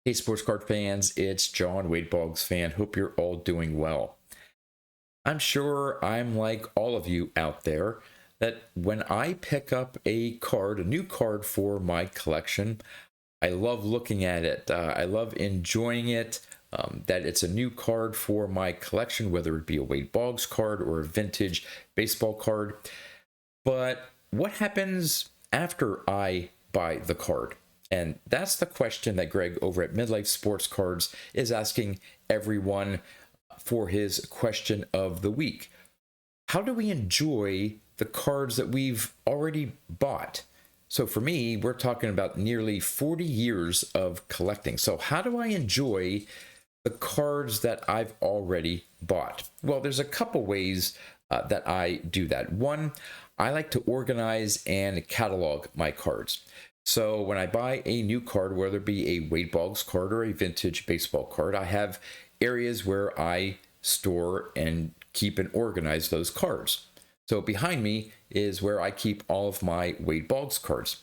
Hey, sports card fans, it's John, Wade Boggs fan. Hope you're all doing well. I'm sure I'm like all of you out there that when I pick up a card, a new card for my collection, I love looking at it. I love enjoying it. That it's a new card for my collection, whether it be a Wade Boggs card or a vintage baseball card. But what happens after I buy the card? And that's the question that Graig over at MidLife Sports Cards is asking everyone for his question of the week. How do we enjoy the cards that we've already bought? So for me, we're talking about nearly 40 years of collecting. So how do I enjoy the cards that I've already bought? Well, there's a couple ways that I do that. One, I like to organize and catalog my cards. So when I buy a new card, whether it be a Wade Boggs card or a vintage baseball card, I have areas where I store and keep and organize those cards. So behind me is where I keep all of my Wade Boggs cards.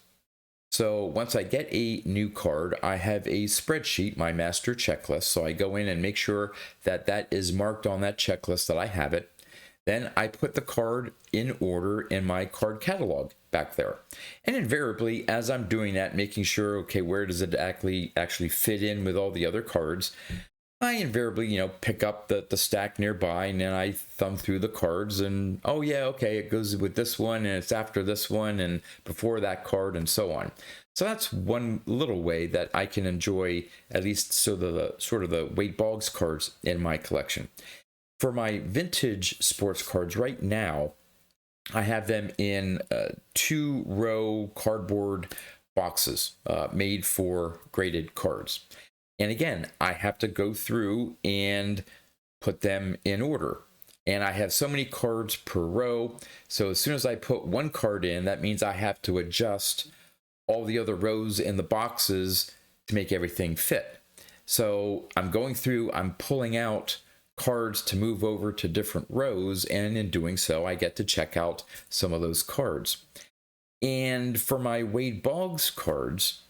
So once I get a new card, I have a spreadsheet, my master checklist. So I go in and make sure that that is marked on that checklist that I have it. Then I put the card in order in my card catalog back there. And invariably, as I'm doing that, making sure, okay, where does it actually fit in with all the other cards, I invariably, pick up the stack nearby, and then I thumb through the cards and, oh yeah, okay, it goes with this one and it's after this one and before that card and so on. So that's one little way that I can enjoy at least sort of the Wade Boggs cards in my collection. For my vintage sports cards right now, I have them in 2-row cardboard boxes made for graded cards. And again, I have to go through and put them in order. And I have so many cards per row. So as soon as I put one card in, that means I have to adjust all the other rows in the boxes to make everything fit. So I'm going through, I'm pulling out cards to move over to different rows, and in doing so I get to check out some of those cards. And for my Wade Boggs cards,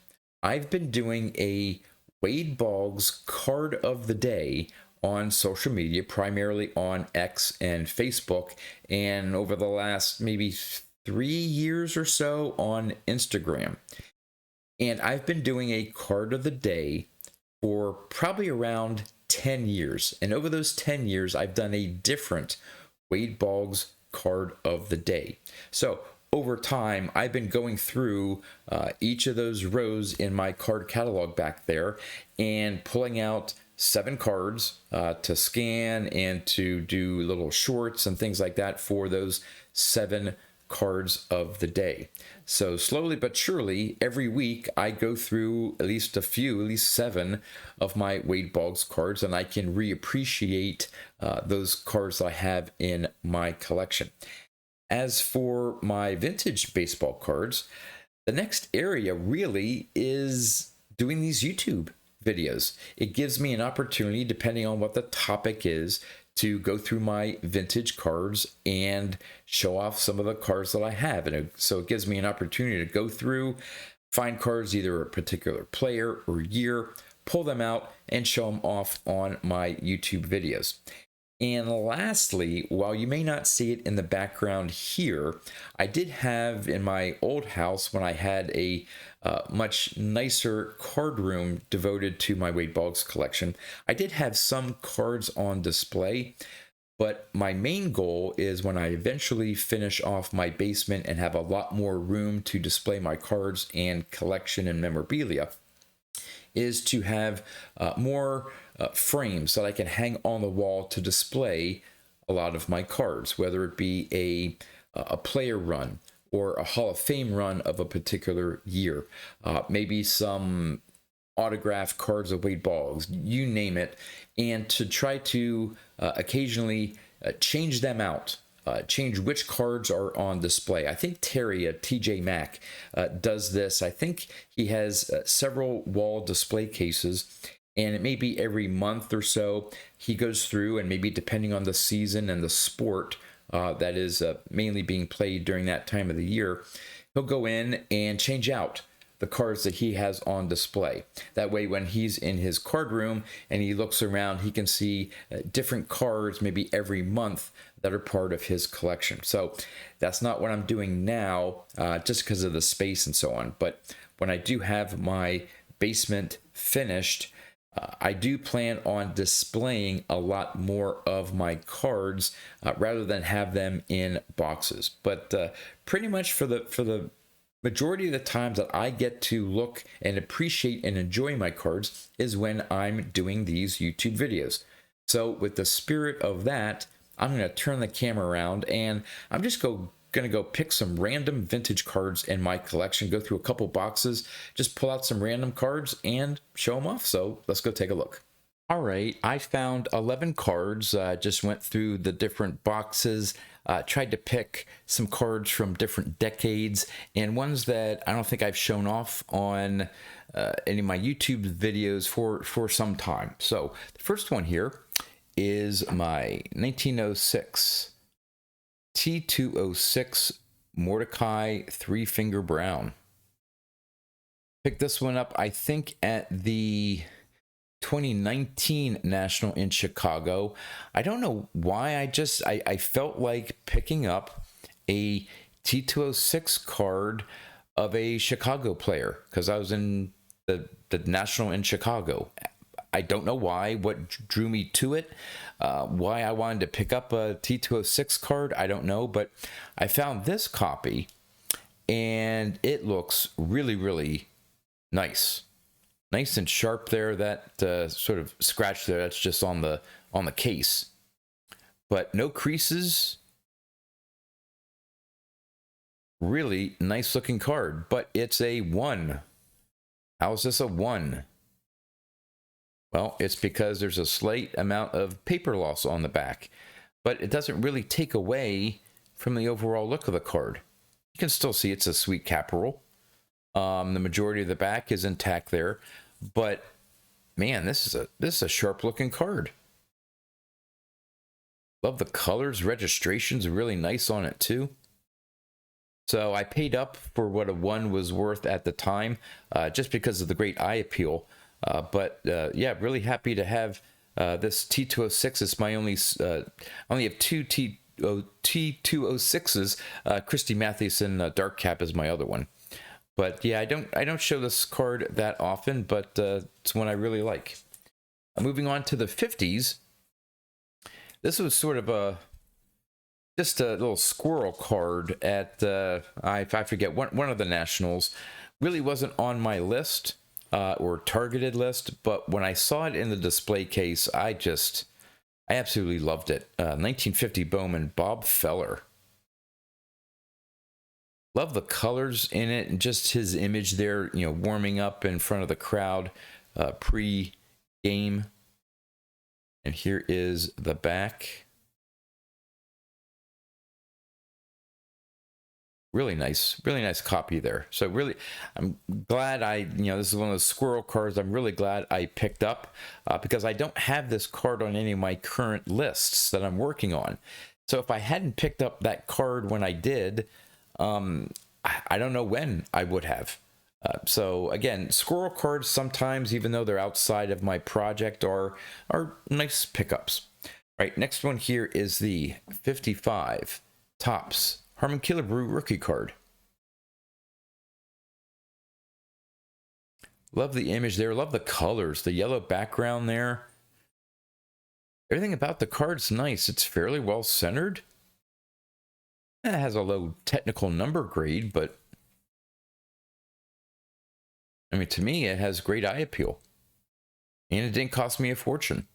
I've been doing a Wade Boggs card of the day on social media, primarily on X and Facebook, and over the last maybe 3 years or so on Instagram. And I've been doing a card of the day for probably around 10 years. And over those 10 years, I've done a different Wade Boggs card of the day. So over time, I've been going through each of those rows in my card catalog back there and pulling out 7 cards to scan and to do little shorts and things like that for those 7 cards of the day. So slowly but surely, every week I go through at least 7 of my Wade Boggs cards, and I can reappreciate those cards I have in my collection. As for my vintage baseball cards, the next area really is doing these YouTube videos. It gives me an opportunity, depending on what the topic is, to go through my vintage cards and show off some of the cards that I have. And so it gives me an opportunity to go through, find cards, either a particular player or year, pull them out and show them off on my YouTube videos. And lastly, while you may not see it in the background here, I did have in my old house, when I had a much nicer card room devoted to my Wade Boggs collection, I did have some cards on display. But my main goal is, when I eventually finish off my basement and have a lot more room to display my cards and collection and memorabilia, is to have more frames that I can hang on the wall to display a lot of my cards, whether it be a player run or a Hall of Fame run of a particular year, maybe some autographed cards of Wade Boggs, you name it, and to try to occasionally change them out. Change which cards are on display. I think Terry at TJ Maxx does this. I think he has several wall display cases, and it may be every month or so he goes through, and maybe depending on the season and the sport that is mainly being played during that time of the year, he'll go in and change out the cards that he has on display. That way, when he's in his card room and he looks around, he can see different cards maybe every month that are part of his collection. So that's not what I'm doing now, just because of the space and so on. But when I do have my basement finished, I do plan on displaying a lot more of my cards rather than have them in boxes. But pretty much for the majority of the times that I get to look and appreciate and enjoy my cards is when I'm doing these YouTube videos. So with the spirit of that, I'm going to turn the camera around and I'm just going to go pick some random vintage cards in my collection, go through a couple boxes, just pull out some random cards and show them off. So let's go take a look. All right, I found 11 cards, just went through the different boxes, tried to pick some cards from different decades and ones that I don't think I've shown off on any of my YouTube videos for some time. So the first one here is my 1906 T206 Mordecai 3-Finger Brown. Picked this one up, I think, at the 2019 National in Chicago. I don't know why, I felt like picking up a T206 card of a Chicago player because I was in the National in Chicago. I don't know why, what drew me to it, why I wanted to pick up a T206 card, I don't know, but I found this copy and it looks really, really nice. Nice and sharp there, that sort of scratch there, that's just on the case. But no creases. Really nice looking card, but it's a 1. How is this a 1? Well, it's because there's a slight amount of paper loss on the back, but it doesn't really take away from the overall look of the card. You can still see it's a sweet cap roll. The majority of the back is intact there, but man, this is a sharp looking card. Love the colors. Registration's really nice on it too. So I paid up for what a 1 was worth at the time, just because of the great eye appeal. But yeah, really happy to have this T206. It's my only have two T206s. Christy Mathewson Dark Cap is my other one. But yeah, I don't show this card that often, but it's one I really like. Moving on to the 50s. This was sort of just a little squirrel card at I forget one of the nationals. Really wasn't on my list. Or targeted list, but when I saw it in the display case, I absolutely loved it. 1950 Bowman Bob Feller. Love the colors in it and just his image there, warming up in front of the crowd pre-game. And here is the back. Really nice copy there. So really, I'm glad this is one of those squirrel cards I'm really glad I picked up because I don't have this card on any of my current lists that I'm working on. So if I hadn't picked up that card when I did, I don't know when I would have. So again, squirrel cards sometimes, even though they're outside of my project, are nice pickups. All right, next one here is the 55 Topps Harmon Brew rookie card. Love the image there. Love the colors. The yellow background there. Everything about the card's nice. It's fairly well centered. It has a low technical number grade, but I mean, to me, it has great eye appeal. And it didn't cost me a fortune.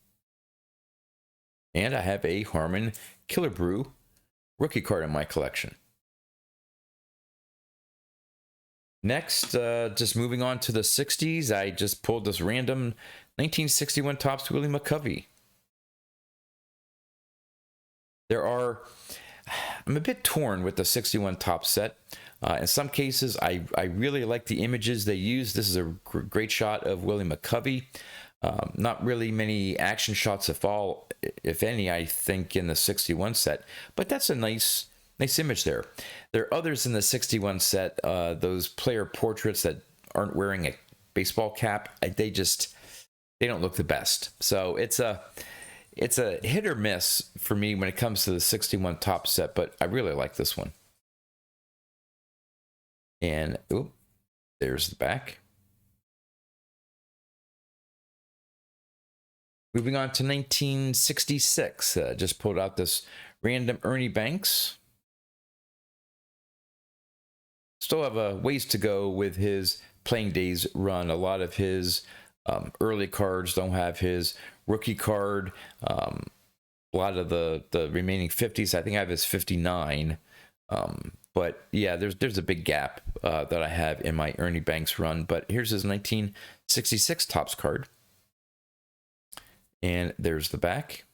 And I have a Harmon Brew rookie card in my collection. Next, just moving on to the 60s, I just pulled this random 1961 Topps Willie McCovy. I'm a bit torn with the 61 Topps set. In some cases, I really like the images they use. This is a great shot of Willie McCovy. Not really many action shots if any, I think, in the 61 set, but that's a nice image there. There are others in the 61 set, those player portraits that aren't wearing a baseball cap, they don't look the best. So it's a hit or miss for me when it comes to the 61 top set, but I really like this one. And there's the back. Moving on to 1966, just pulled out this random Ernie Banks. Still have a ways to go with his playing days run. A lot of his early cards don't have his rookie card. A lot of the remaining 50s, I think I have his 59. But yeah, there's a big gap that I have in my Ernie Banks run. But here's his 1966 Topps card. And there's the back.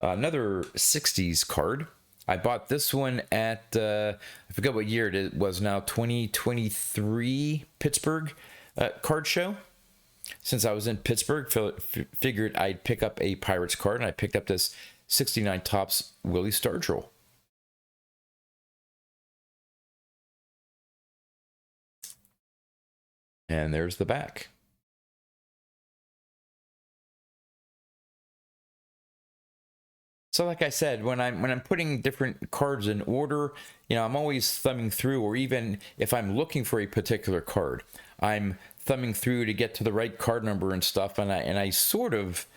Another 60s card. I bought this one at, I forget what year it was now, 2023 Pittsburgh card show. Since I was in Pittsburgh, figured I'd pick up a Pirates card, and I picked up this 69 Topps Willie Starroll. And there's the back. So like I said, when I'm putting different cards in order, I'm always thumbing through, or even if I'm looking for a particular card, I'm thumbing through to get to the right card number and stuff, and I sort of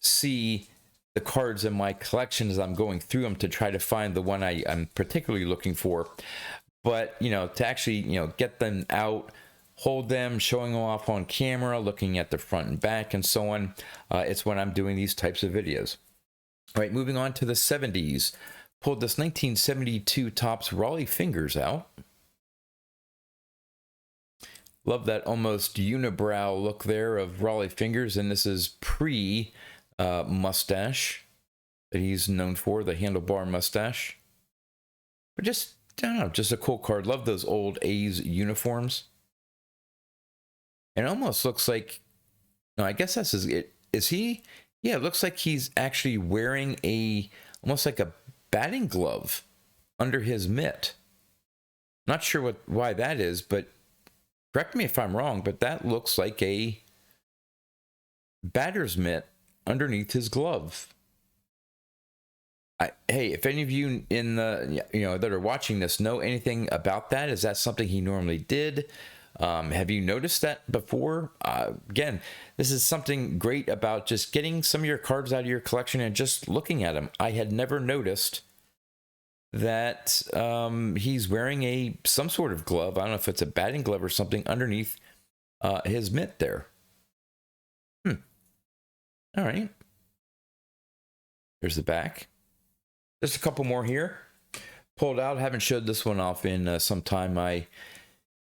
see the cards in my collection as I'm going through them to try to find the one I'm particularly looking for. But to actually get them out, hold them, showing them off on camera, looking at the front and back and so on, it's when I'm doing these types of videos. All right, moving on to the 70s. Pulled this 1972 Topps Raleigh Fingers out. Love that almost unibrow look there of Raleigh Fingers, and this is pre-mustache that he's known for, the handlebar mustache. But just, I don't know, just a cool card. Love those old A's uniforms. And it almost looks like, no, I guess that's it. Is he? Yeah, it looks like he's actually wearing almost like a batting glove under his mitt. Not sure why that is, but correct me if I'm wrong, but that looks like a batter's mitt underneath his glove. Hey, if any of you in the that are watching this know anything about that, is that something he normally did? Have you noticed that before? Again, this is something great about just getting some of your cards out of your collection and just looking at them. I had never noticed that he's wearing some sort of glove. I don't know if it's a batting glove or something underneath his mitt there. All right. There's the back. Just a couple more here. Pulled out. Haven't showed this one off in some time. My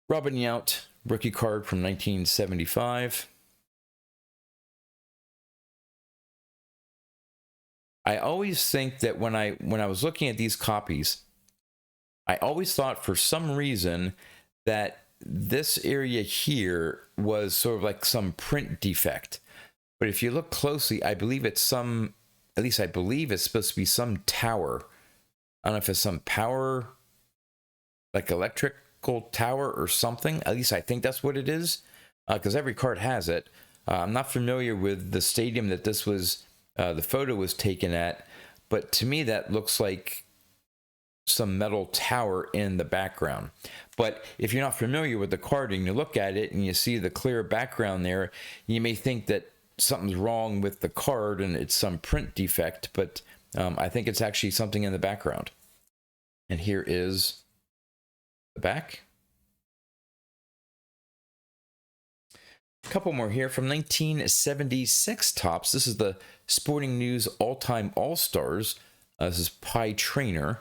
Robin Yout rookie card from 1975. I always think that when I was looking at these copies, I always thought for some reason that this area here was sort of like some print defect. But if you look closely, I believe it's at least I believe it's supposed to be some tower. I don't know if it's some power, like electrical tower or something. At least I think that's what it is, because every card has it. I'm not familiar with the stadium that this was, the photo was taken at, but to me that looks like some metal tower in the background. But if you're not familiar with the card and you look at it and you see the clear background there, you may think that something's wrong with the card and it's some print defect, but I think it's actually something in the background. And here is the back. A couple more here from 1976 Topps. This is the Sporting News All-Time All-Stars. This is Pie Trainer.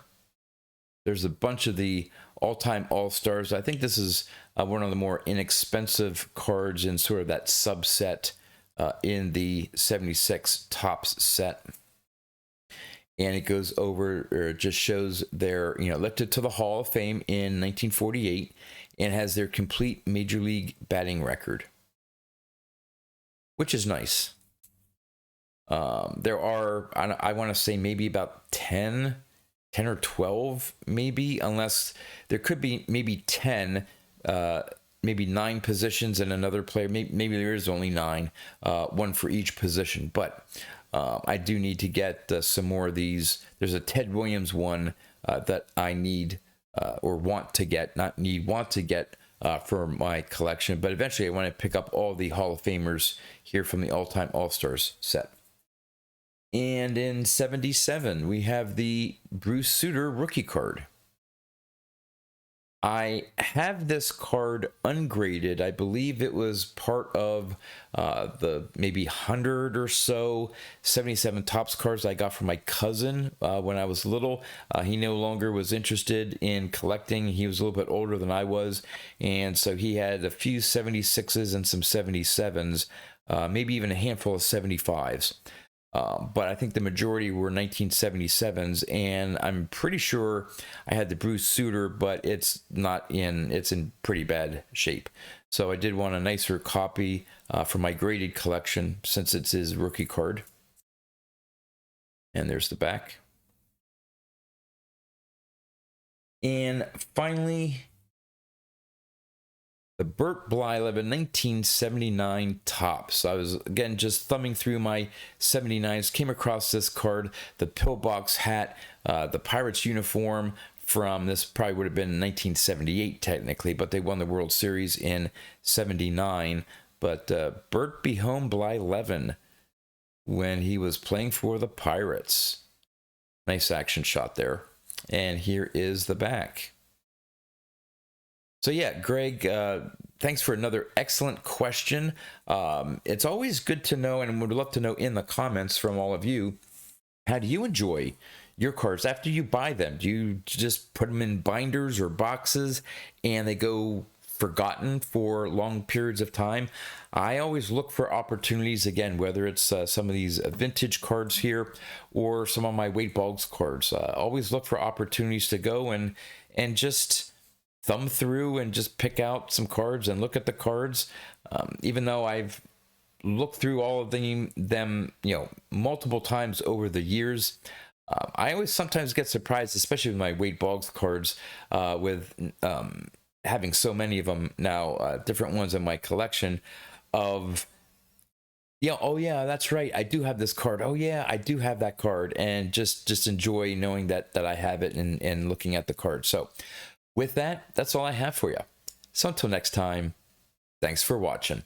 There's a bunch of the all-time all-stars. I think this is one of the more inexpensive cards in sort of that subset in the 76 Topps set. And it goes over, or it just shows their, elected to the Hall of Fame in 1948 and has their complete Major League batting record, which is nice. There are, I want to say maybe about 10 10 or 12 maybe, unless there could be maybe 10, maybe 9 positions and another player. Maybe there is only 9, one for each position. But I do need to get some more of these. There's a Ted Williams one that I need or want to get, not need, want to get for my collection. But eventually I want to pick up all the Hall of Famers here from the All-Time All-Stars set. And in 77, we have the Brew Sutter rookie card. I have this card ungraded. I believe it was part of the maybe 100 or so 77 Topps cards I got from my cousin when I was little. He no longer was interested in collecting. He was a little bit older than I was, and so he had a few 76s and some 77s, maybe even a handful of 75s. But I think the majority were 1977s, and I'm pretty sure I had the Brew Sutter, but it's in pretty bad shape. So I did want a nicer copy for my graded collection since it's his rookie card. And there's the back. And finally, the Bert Blyleven 1979 Topps. I was, again, just thumbing through my 79s, came across this card, the pillbox hat, the Pirates uniform from, this probably would have been 1978 technically, but they won the World Series in 79. But Bert Blyleven, when he was playing for the Pirates. Nice action shot there. And here is the back. So yeah, Graig, thanks for another excellent question. It's always good to know, and would love to know in the comments from all of you, how do you enjoy your cards after you buy them? Do you just put them in binders or boxes and they go forgotten for long periods of time? I always look for opportunities, again, whether it's some of these vintage cards here or some of my Wade Boggs cards. Always look for opportunities to go and just thumb through and just pick out some cards and look at the cards. Even though I've looked through all of them, multiple times over the years, I always sometimes get surprised, especially with my Wade Boggs cards, with having so many of them now, different ones in my collection, of, oh yeah, that's right, I do have this card. Oh yeah, I do have that card, and just enjoy knowing that I have it and looking at the card. So with that, that's all I have for you. So until next time, thanks for watching.